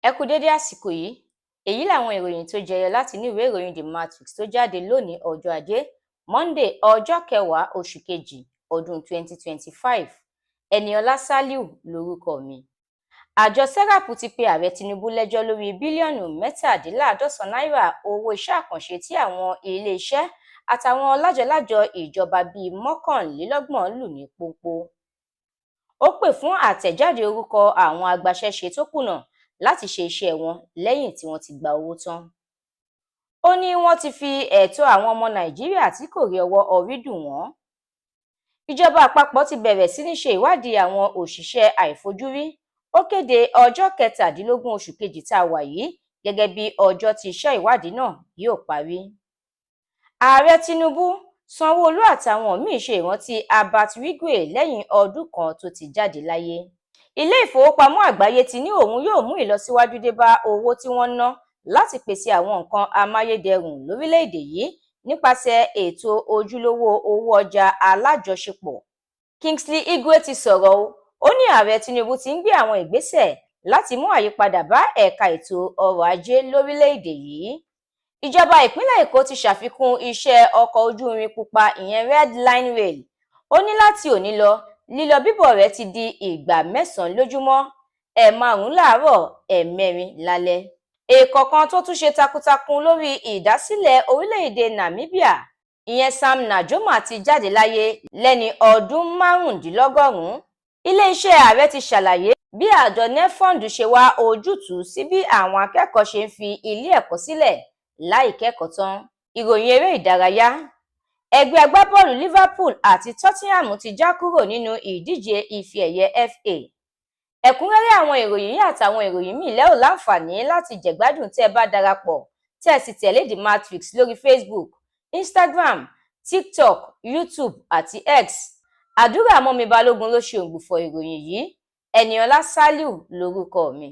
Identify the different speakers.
Speaker 1: Ẹ kú dédé àsìkò yìí, èyí làwọn ìròyìn tó jẹyọ láti inú ìwé ìròyìn The Matrix tó jáde lónìí ọjọ́ Ajé, Monday ọjọ́ kẹwàá oṣù kejì ọdún 2025. Ẹniọlá Sálíù lorúkọ mi. Àjọ SERAP ti pe ààrẹ Tinubu lẹ́jọ́ lórí bílíọ̀nù mẹ́tàdínláàádọ́sàn náírà owó iṣẹ́ àkànṣe tí àwọn ilé-iṣẹ́ àtàwọn lájọ-lájọ ìjọba bíi mọ́kànlélọ́gbọ̀n lù ní pòńpò. Ó pè fún àtẹ̀jáde orúkọ àwọn agbaṣẹ́ṣe tó kùnà láti ṣe iṣẹ́ wọn lẹ́yìn tí wọ́n ti gba owó tán. Ó ní wọ́n ti fi ẹ̀tọ́ àwọn ọmọ Nàìjíríà tí kò rí ọwọ́ orí dùn wọ́n. Ìjọba àpapọ̀ ti bẹ̀rẹ̀ sí ní ṣe ìwádìí àwọn òṣìṣẹ́ àìfojúrí. Ó kéde ọjọ́ 17 oṣù kejì tá a wà yìí gẹ́gẹ́ bí ọjọ́ tí iṣẹ́ ìwádìí náà yóò parí. Ààrẹ Tinubu, Sanwó-Olú àtàwọn míì ṣe ìrántí Herbert Wigwe lẹ́yìn ọdún kan tó ti jáde láyé. Ilé ìfowópamọ́ àgbáyé ti ní òun yóò mú ìlọsíwájú dé bá owó tí wọ́n ń ná láti pèsè àwọn nǹkan amáyédẹrùn lórílẹ̀-èdè yìí nípasẹ̀ ètò ojúlówó owó ọjà alájọṣepọ̀. Kingsley Igwe ti sọ̀rọ̀ ó ní ààrẹ Tinubu ti ń gbé àwọn ìgbésẹ̀ láti mú àyípadà bá ẹ̀ka ètò ọrọ̀ ajé lórílẹ̀-èdè yìí. Ìjọba ìpínlẹ̀ Èkó ti ṣàfikún iṣẹ́ ọkọ̀ ojú irin pupa ìyẹn Red Line Rail. Ó ní láti òní lọ, lílọ bíbọ̀ rẹ̀ ti di ìgbà 9 lójúmọ́, 5 láàárọ̀, 4 lálẹ́. Èèkàn tó tún ṣe takuntakun lórí ìdásílẹ̀ orílẹ̀-èdè Namibia, ìyẹn Sam Nujoma ti jáde láyé lẹ́ni ọdún 95. Ilé-iṣẹ́ ààrẹ ti ṣàlàyé bí àjọ NEFOND ṣe wá ojútùú sí bí àwọn akẹ́kọ̀ọ́ ṣe ń fi ilé ẹ̀kọ́ sílẹ̀ láì kẹ́kọ̀ọ́ tán. Ìròyìn eré ìdárayá. Ẹgbẹ́ agbábọ́ọ̀lù Liverpool àti Tottenham ti já kúrò nínú ìdíje ife ẹ̀yẹ FA. Ẹ̀kúnrẹ́rẹ́ àwọn ìròyìn yìí àtàwọn ìròyìn míì lẹ́ ò láǹfààní láti jẹ̀gbádùn tẹ́ ẹ bá darapọ̀ tẹ́ ẹ sì tẹ̀lé The Matrix lórí Facebook, Instagram, TikTok, YouTube àti X. Àdúrà mọ́mi Balógun ló ṣe ògbùfọ̀ ìròyìn yìí. Ẹniọlá Sálíù lorúkọ mi.